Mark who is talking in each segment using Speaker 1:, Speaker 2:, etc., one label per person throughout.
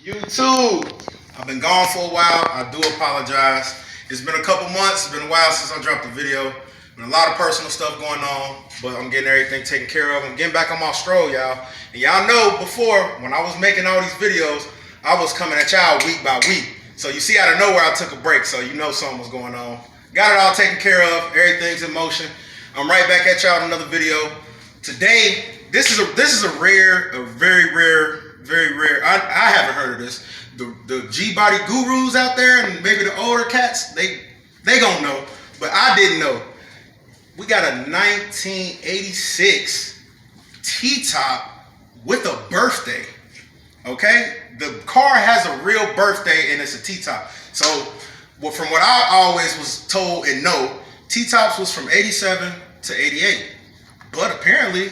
Speaker 1: YouTube, I've been gone for a while. I do apologize. It's been a couple months. It's been a while since I dropped a video. Been a lot of personal stuff going on, but I'm getting everything taken care of. I'm getting back on my stroll, y'all. And y'all know before, when I was making all these videos, I was coming at y'all week by week. So you see out of nowhere I took a break, so you know something was going on. Got it all taken care of. Everything's in motion. I'm right back at y'all in another video. Today, this is a very rare. I haven't heard of this. The G-body gurus out there and maybe the older cats, they gonna know, but I didn't know. We got a 1986 T-top with a birthday. Okay, the car has a real birthday and it's a T-top. So, well, from what I always was told and know, T-tops was from 87 to 88. But apparently,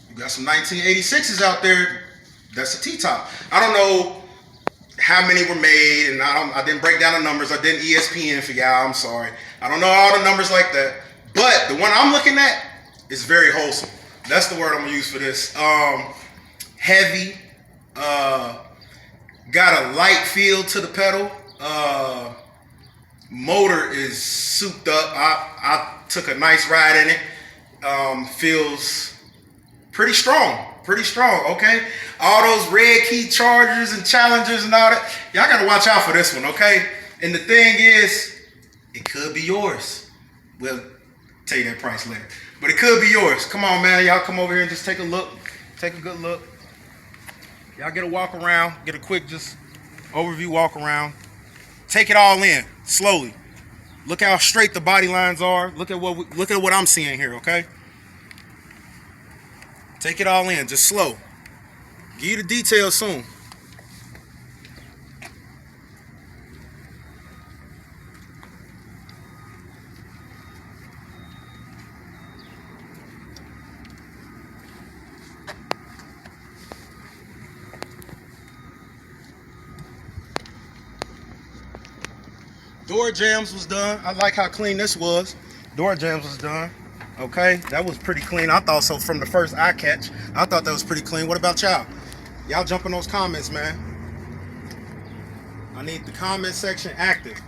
Speaker 1: you got some 1986s out there. That's a T-top. I don't know how many were made, and I didn't break down the numbers. I didn't ESPN for y'all. I'm sorry. I don't know all the numbers like that. But the one I'm looking at is very wholesome. That's the word I'm gonna use for this. Heavy. Got a light feel to the pedal. Motor is souped up. I took a nice ride in it. Feels pretty strong. Okay? All those red key Chargers and Challengers and all that. Y'all gotta watch out for this one, okay? And the thing is, it could be yours. We'll tell you that price later. But it could be yours. Come on, man. Y'all come over here and just take a look. Take a good look. Y'all get a walk around. Get a quick just overview walk around. Take it all in slowly. Look how straight the body lines are. Look at what I'm seeing here, okay? Take it all in, just slow. Give you the details soon. Door jams was done. I like how clean this was. Door jams was done. Okay, that was pretty clean. I thought so from the first eye catch. I thought that was pretty clean. What about y'all? Y'all jump in those comments, man. I need the comment section active.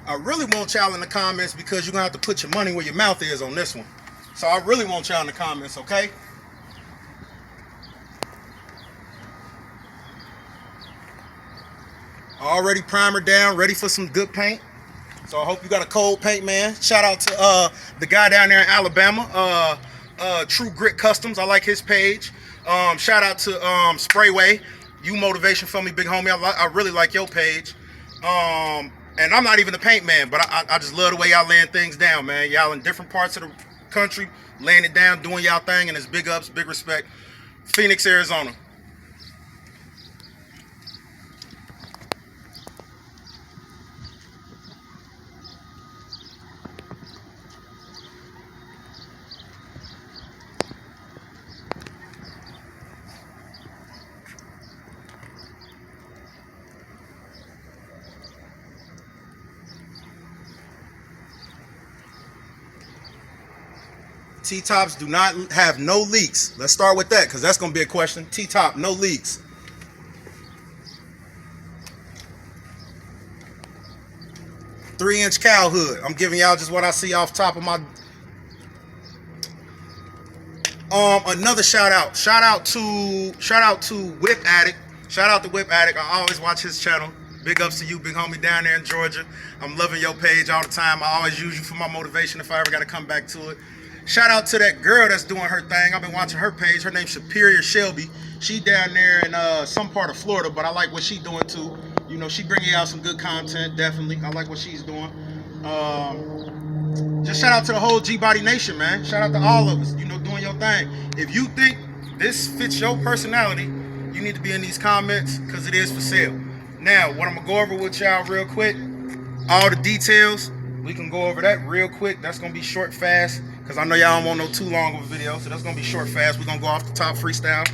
Speaker 1: I really want y'all in the comments because you're gonna have to put your money where your mouth is on this one. So I really want y'all in the comments, okay? Already primer down, ready for some good paint. So I hope you got a cold paint, man. Shout out to the guy down there in Alabama, True Grit Customs. I like his page. Shout out to Sprayway. You motivation for me, big homie. I really like your page. And I'm not even a paint man, but I just love the way y'all laying things down, man. Y'all in different parts of the country, laying it down, doing y'all thing, and it's big ups, big respect. Phoenix, Arizona. T-tops do not have no leaks. Let's start with that because that's going to be a question. T-top, no leaks. Three-inch cow hood. I'm giving y'all just what I see off top of my... Another shout out. Shout out to Whip Addict. Shout out to Whip Addict. I always watch his channel. Big ups to you, big homie down there in Georgia. I'm loving your page all the time. I always use you for my motivation if I ever got to come back to it. Shout out to that girl that's doing her thing. I've been watching her page. Her name's Superior Shelby. She down there in some part of Florida, but I like what she's doing too. You know, she bringing out some good content, definitely. I like what she's doing. Just shout out to the whole G-Body Nation, man. Shout out to all of us, you know, doing your thing. If you think this fits your personality, you need to be in these comments because it is for sale. Now, what I'm going to go over with y'all real quick, all the details, we can go over that real quick. That's going to be short, fast, because I know y'all don't want no too long of a video, so that's going to be short, fast. We're going to go off the top freestyle.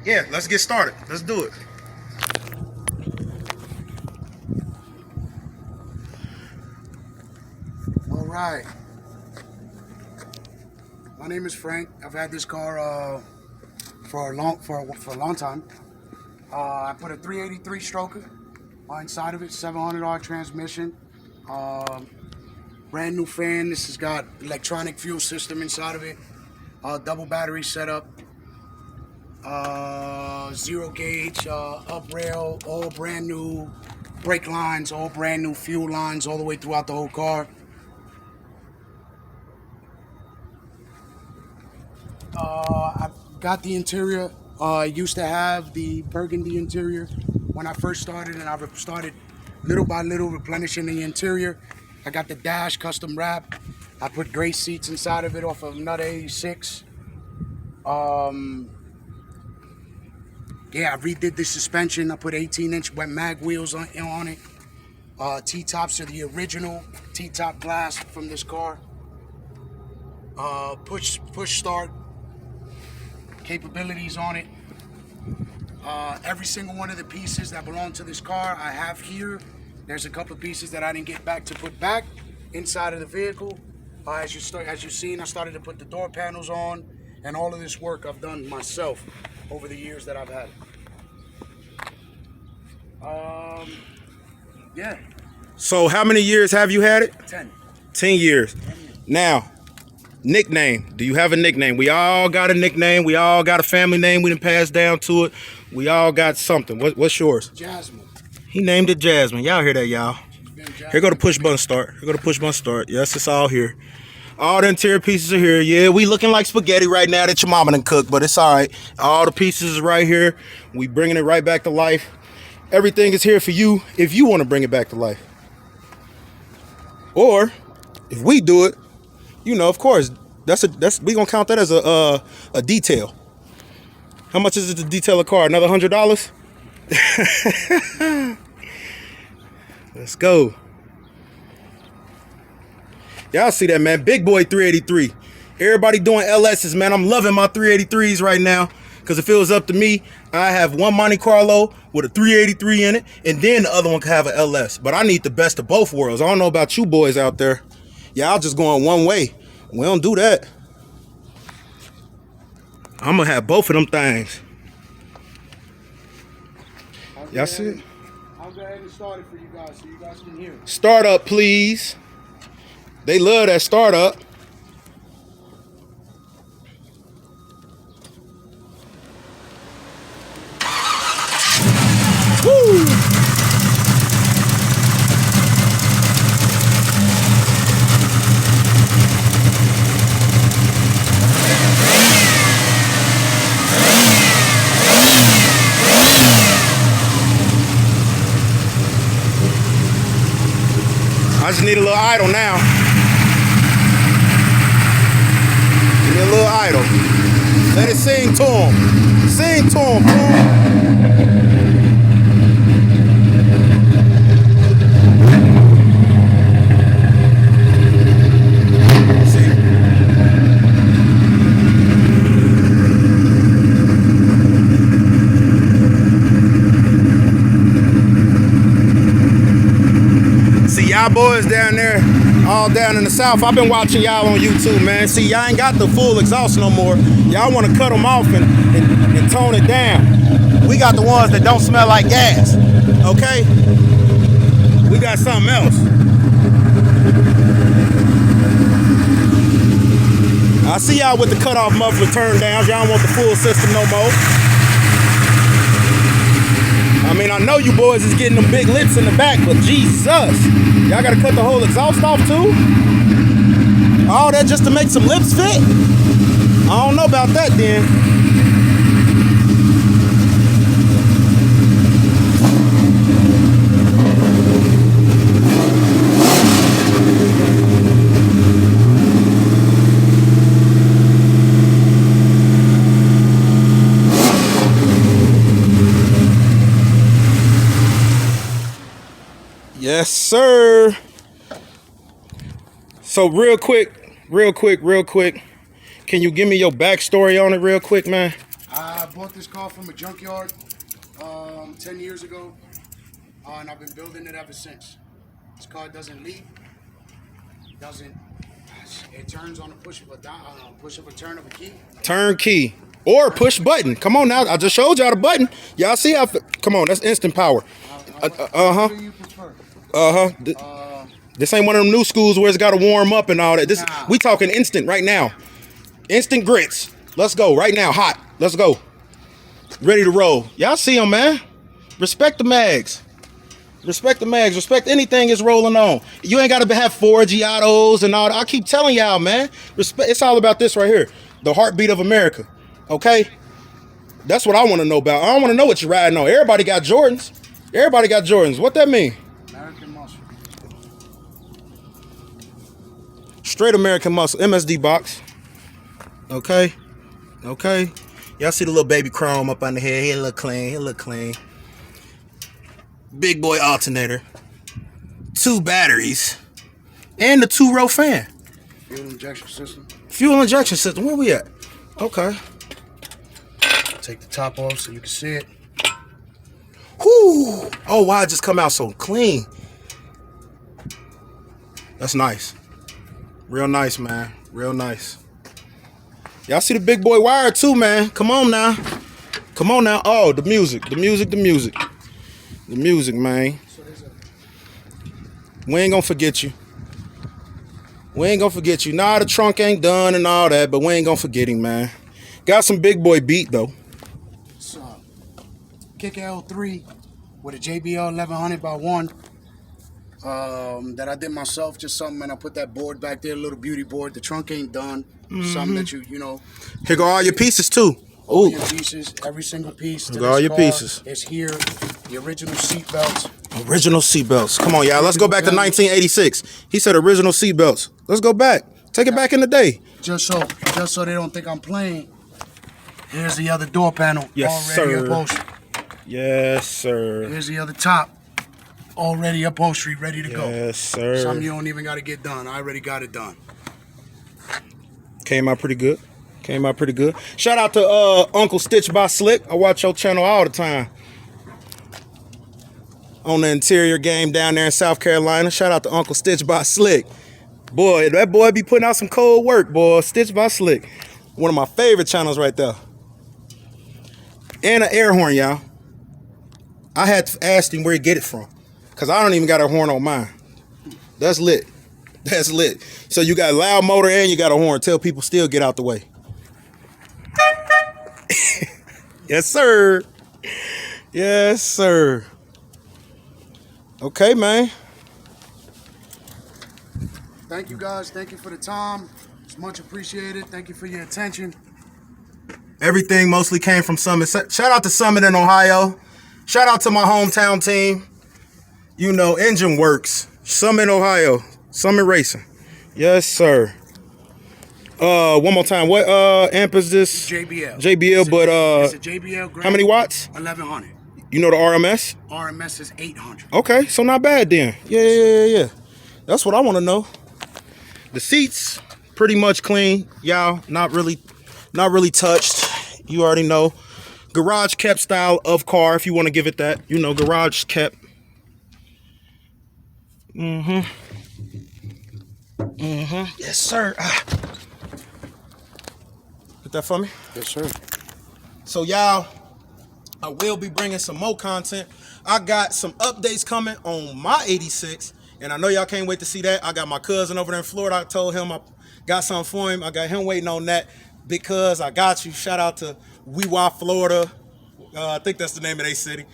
Speaker 1: Yeah, let's get started. Let's do it.
Speaker 2: right. My name is Frank. I've had this car for a long time. I put a 383 stroker inside of it, 700R transmission, brand new fan. This has got electronic fuel system inside of it, double battery setup, 0 gauge, up rail, all brand new brake lines, all brand new fuel lines all the way throughout the whole car. I've got the interior. I used to have the burgundy interior when I first started, and I've started little by little replenishing the interior. I got the dash custom wrap. I put gray seats inside of it off of another 86. Yeah, I redid the suspension. I put 18-inch wet mag wheels on it. T-tops are the original T-top glass from this car. Push start capabilities on it. Every single one of the pieces that belong to this car I have here. There's a couple of pieces that I didn't get back to put back inside of the vehicle. As you've seen, I started to put the door panels on, and all of this work I've done myself over the years that I've had it. Yeah.
Speaker 1: So how many years have you had it?
Speaker 2: 10.
Speaker 1: 10 years.
Speaker 2: 10 years.
Speaker 1: Now, nickname. Do you have a nickname? We all got a nickname. We all got a family name we done passed down to it. We all got something. What's yours?
Speaker 2: Jasmine.
Speaker 1: He named it Jasmine. Y'all hear that, y'all? Here go the push button start. Here go the push button start. Yes, it's all here. All the interior pieces are here. Yeah, we looking like spaghetti right now that your mama done cooked, but it's all right. All the pieces is right here. We bringing it right back to life. Everything is here for you if you want to bring it back to life. Or if we do it, you know, of course, we gonna count that as a detail. How much is it to detail a car? Another $100? Let's go. Y'all see that, man? Big boy 383. Everybody doing LS's, man. I'm loving my 383s right now. Because if it was up to me, I have one Monte Carlo with a 383 in it, and then the other one could have an LS. But I need the best of both worlds. I don't know about you boys out there. Y'all just going one way. We don't do that. I'm going to have both of them things. Y'all see it?
Speaker 2: I'll go ahead and start it for you guys so you guys can hear it.
Speaker 1: Start up, please. They love that start up. Woo! I just need a little idle now. Give me a little idle. Let it sing to him. Sing to him, boom. Y'all boys down there, all down in the south, I've been watching y'all on YouTube, man. See, y'all ain't got the full exhaust no more. Y'all want to cut them off and tone it down. We got the ones that don't smell like gas, okay? We got something else. I see y'all with the cutoff muffler turn downs. Y'all don't want the full system no more. I mean, I know you boys is getting them big lips in the back, but Jesus, y'all gotta cut the whole exhaust off too? All that just to make some lips fit? I don't know about that then. Yes, sir. So real quick, can you give me your backstory on it real quick, man?
Speaker 2: I bought this car from a junkyard 10 years ago, and I've been building it ever since. This car doesn't leak, doesn't It turns on a push of a turn of a key.
Speaker 1: Turn key. Or push button. Come on now. I just showed y'all the button. Y'all see how... Come on, that's instant power.
Speaker 2: What do you prefer?
Speaker 1: This ain't one of them new schools where it's got to warm up and all that. This
Speaker 2: Nah.
Speaker 1: We talking instant right now. Instant grits. Let's go right now. Hot. Let's go. Ready to roll. Y'all see them, man. Respect the mags. Respect the mags. Respect anything is rolling on. You ain't got to have 4 Giottos and all that. I keep telling y'all, man. Respect. It's all about this right here. The heartbeat of America. Okay? That's what I want to know about. I don't want to know what you're riding on. Everybody got Jordans. Everybody got Jordans. What that mean?
Speaker 2: American muscle.
Speaker 1: Straight American muscle. MSD box. Okay? Okay? Y'all see the little baby chrome up on the head. He look clean. He look clean. Big boy alternator. 2 batteries. And the 2-row fan.
Speaker 2: Fuel injection system.
Speaker 1: Fuel injection system. Where we at? Okay.
Speaker 2: Take the top off so you can see it.
Speaker 1: Whoo! Oh, wow, it just come out so clean. That's nice. Real nice, man. Real nice. Y'all see the big boy wire too, man. Come on now. Come on now. Oh, the music. The music, the music. The music, man. We ain't gonna forget you. We ain't gonna forget you. Nah, the trunk ain't done and all that, but we ain't gonna forget him, man. Got some big boy beat, though.
Speaker 2: It's Kick L3 with a JBL 1100 by 1 that I did myself. Just something, and I put that board back there, a little beauty board. The trunk ain't done. Something that you know.
Speaker 1: Here go all your pieces, too.
Speaker 2: All
Speaker 1: Ooh.
Speaker 2: your pieces, every single piece. To
Speaker 1: Look at all
Speaker 2: this
Speaker 1: your
Speaker 2: car
Speaker 1: pieces.
Speaker 2: is here. The original seat belts.
Speaker 1: Original seatbelts. Come on, y'all. Let's go back to 1986. He said original seatbelts. Let's go back. Take it back in the day.
Speaker 2: Just so they don't think I'm playing. Here's the other door panel.
Speaker 1: Yes,
Speaker 2: already
Speaker 1: sir.
Speaker 2: upholstered.
Speaker 1: Yes, sir.
Speaker 2: Here's the other top. Already upholstery, ready to go.
Speaker 1: Yes, sir.
Speaker 2: Some you don't even got to get done. I already got it done.
Speaker 1: Came out pretty good. Came out pretty good. Shout out to Uncle Stitch by Slick. I watch your channel all the time. On the interior game down there in South Carolina. Shout out to Uncle Stitch by Slick. Boy, that boy be putting out some cold work, boy. Stitch by Slick. One of my favorite channels right there. And an air horn, y'all. I had to ask him where he get it from. Because I don't even got a horn on mine. That's lit. That's lit. So you got a loud motor and you got a horn. Tell people still get out the way. Yes, sir. Yes, sir. Okay, man.
Speaker 2: Thank you, guys. Thank you for the time. It's much appreciated. Thank you for your attention.
Speaker 1: Everything mostly came from Summit. Shout out to Summit in Ohio. Shout out to my hometown team. You know, Engine Works. Summit, Ohio. Summit Racing. Yes, sir. One more time. What amp is this?
Speaker 2: JBL.
Speaker 1: JBL, but
Speaker 2: It's a JBL.
Speaker 1: how many watts?
Speaker 2: 1100.
Speaker 1: You know the RMS?
Speaker 2: RMS is 800.
Speaker 1: Okay, so not bad then. Yeah. That's what I want to know. The seats pretty much clean, y'all. Not really touched. You already know. Garage kept style of car, if you want to give it that. You know, garage kept. Yes, sir. Get that for me?
Speaker 2: Yes, sir.
Speaker 1: So y'all, I will be bringing some more content. I got some updates coming on my 86, and I know y'all can't wait to see that. I got my cousin over there in Florida. I told him I got something for him. I got him waiting on that because I got you. Shout out to YALL, Florida. I think that's the name of their city.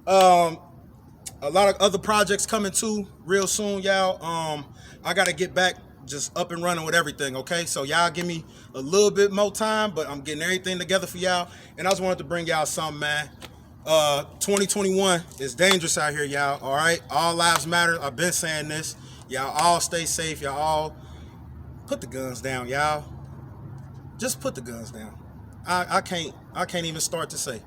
Speaker 1: A lot of other projects coming too real soon, y'all. I got to get back just up and running with everything, okay? So y'all give me a little bit more time, but I'm getting everything together for y'all. And I just wanted to bring y'all something, man. 2021 is dangerous out here, y'all, all right? All lives matter. I've been saying this. Y'all all stay safe. Y'all all put the guns down, y'all. Just put the guns down. I can't even start to say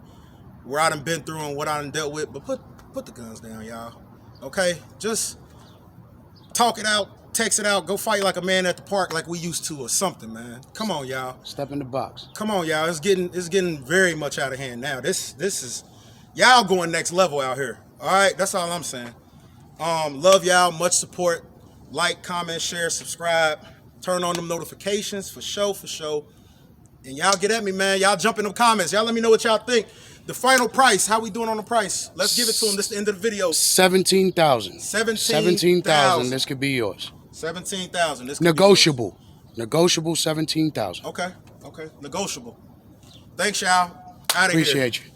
Speaker 1: where I done been through and what I done dealt with, but put the guns down, y'all. Okay? Just talk it out, text it out, go fight like a man at the park like we used to or something, man. Come on, y'all.
Speaker 2: Step in the box.
Speaker 1: Come on, y'all. It's getting very much out of hand now. This is y'all going next level out here. All right? That's all I'm saying. Love y'all, much support. Like, comment, share, subscribe. Turn on them notifications for sure, for sure. And y'all get at me, man. Y'all jump in the comments. Y'all let me know what y'all think. The final price, how we doing on the price? Let's give it to them. This is the end of the video.
Speaker 2: 17,000. 17,000. This could be yours.
Speaker 1: 17,000. This
Speaker 2: negotiable. Negotiable 17,000.
Speaker 1: Okay. Okay. Negotiable. Thanks, y'all. Out of here.
Speaker 2: Appreciate you.